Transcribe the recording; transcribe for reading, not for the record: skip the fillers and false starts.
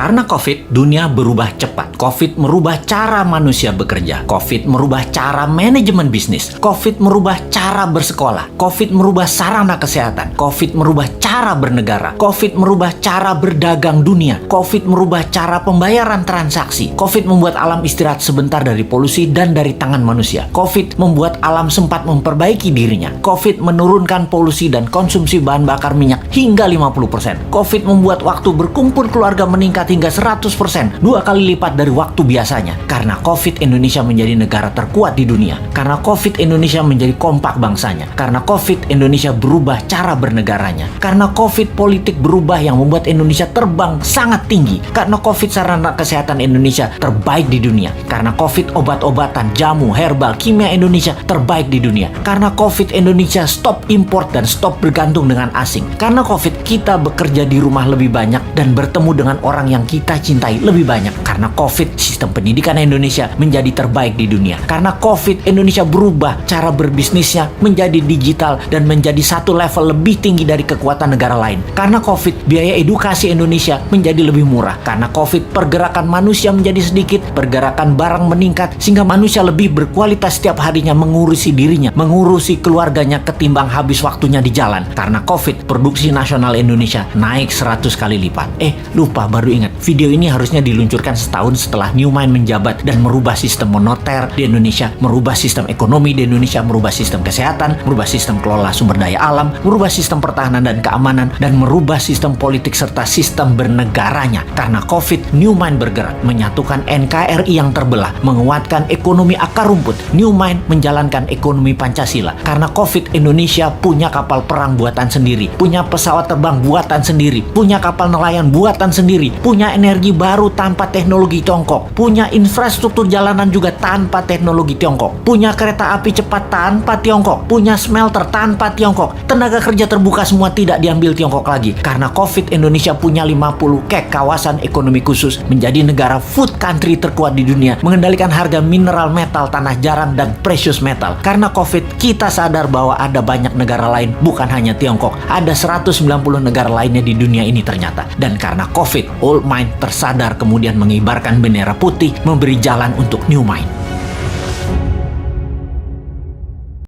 Karena COVID, dunia berubah cepat. COVID merubah cara manusia bekerja. COVID merubah cara manajemen bisnis. COVID merubah cara bersekolah. COVID merubah sarana kesehatan. COVID merubah cara bernegara. COVID merubah cara berdagang dunia. COVID merubah cara pembayaran transaksi. COVID membuat alam istirahat sebentar dari polusi dan dari tangan manusia. COVID membuat alam sempat memperbaiki dirinya. COVID menurunkan polusi dan konsumsi bahan bakar minyak hingga 50%. COVID membuat waktu berkumpul keluarga meningkat hingga 100%, 2 kali lipat dari waktu biasanya. Karena COVID, Indonesia menjadi negara terkuat di dunia. Karena COVID, Indonesia menjadi kompak bangsanya. Karena COVID, Indonesia berubah cara bernegaranya. Karena COVID, politik berubah yang membuat Indonesia terbang sangat tinggi. Karena COVID, sarana kesehatan Indonesia terbaik di dunia. Karena COVID, obat-obatan, jamu, herbal, kimia Indonesia terbaik di dunia. Karena COVID, Indonesia stop import dan stop bergantung dengan asing. Karena COVID, kita bekerja di rumah lebih banyak dan bertemu dengan orang yang kita cintai lebih banyak. Karena COVID, sistem pendidikan Indonesia menjadi terbaik di dunia. Karena COVID, Indonesia berubah cara berbisnisnya menjadi digital dan menjadi satu level lebih tinggi dari kekuatan negara lain. Karena COVID, biaya edukasi Indonesia menjadi lebih murah. Karena COVID, pergerakan manusia menjadi sedikit, pergerakan barang meningkat, sehingga manusia lebih berkualitas setiap harinya mengurusi dirinya, mengurusi keluarganya ketimbang habis waktunya di jalan. Karena COVID, produksi nasional Indonesia naik 100 kali lipat. Lupa, baru ingat. Video ini harusnya diluncurkan setahun setelah Newmind menjabat dan merubah sistem moneter di Indonesia, merubah sistem ekonomi di Indonesia, merubah sistem kesehatan, merubah sistem kelola sumber daya alam, merubah sistem pertahanan dan keamanan, dan merubah sistem politik serta sistem bernegaranya. Karena COVID, Newmind bergerak menyatukan NKRI yang terbelah, menguatkan ekonomi akar rumput. Newmind menjalankan ekonomi Pancasila. Karena COVID, Indonesia punya kapal perang buatan sendiri, punya pesawat terbang buatan sendiri, punya kapal nelayan buatan sendiri, punya energi baru tanpa teknologi Tiongkok, punya infrastruktur jalanan juga tanpa teknologi Tiongkok, punya kereta api cepat tanpa Tiongkok, punya smelter tanpa Tiongkok, tenaga kerja terbuka semua tidak diambil Tiongkok lagi. Karena COVID, Indonesia punya 50 KEK, kawasan ekonomi khusus, menjadi negara food country terkuat di dunia, mengendalikan harga mineral, metal, tanah jarang, dan precious metal. Karena COVID, kita sadar bahwa ada banyak negara lain, bukan hanya Tiongkok, ada 190 negara lainnya di dunia ini ternyata. Dan karena COVID, Old Mind tersadar kemudian mengibarkan bendera putih, memberi jalan untuk New Mind.